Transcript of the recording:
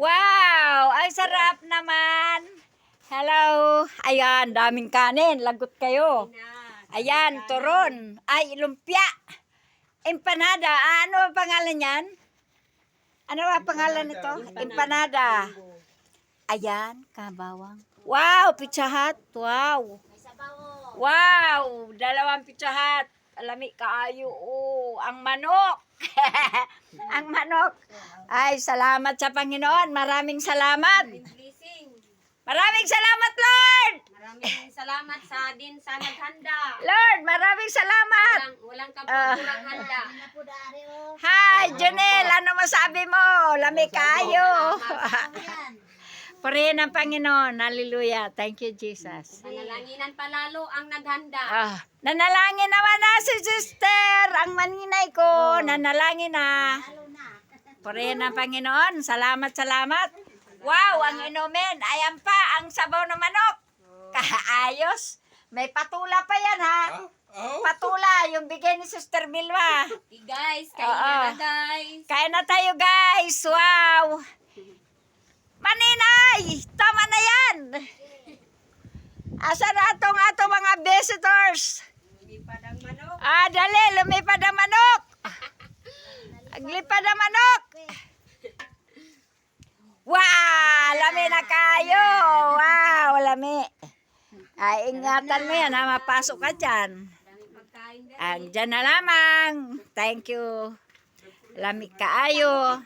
Wow! Ay, sarap naman. Hello. Ayan, daming kanin. Lagot kayo. Ayan, turon. Ay, lumpia. Empanada. Ano ang pangalan yan? Ano ang pangalan nito? Empanada. Ayan, kabawang. Wow, Pizza Hut. Wow. Wow, dalawang Pizza Hut. Alami kaayo. Oh, ang manok. Ang manok. Ay, salamat sa Panginoon. Maraming salamat. Maraming salamat, Lord. Maraming salamat sa din sa naghanda. Lord, maraming salamat. Walang kaburang handa. Hi, Jonel. Ano masabi mo? Lami kayo. Purihin ang Panginoon. Hallelujah. Thank you, Jesus. Panalanginan palalo ang naghanda. Nanalangin naman na si sister. Ang maninay ko. Nanalangin na. Purihin ang Panginoon. Salamat, salamat. Wow, ang inumin. Ayan pa, ang sabaw ng manok. Kaayos. May patula pa yan, ha? Patula, yung bigay ni Sister Milwa. Okay, guys, kain na guys. Kain na tayo, guys. Wow. Maninay, tama na yan. Asa na atong mga visitors? Lumipad ang manok. Dali, lumipad ang manok. Aglipad ang manok. Wow, lami na kayo. Wow, lami. Ay, ingatan mo yan, ha? Mapasok ka dyan. Daming pagkain guys. Dyan na lamang. Thank you. Lami kaayo.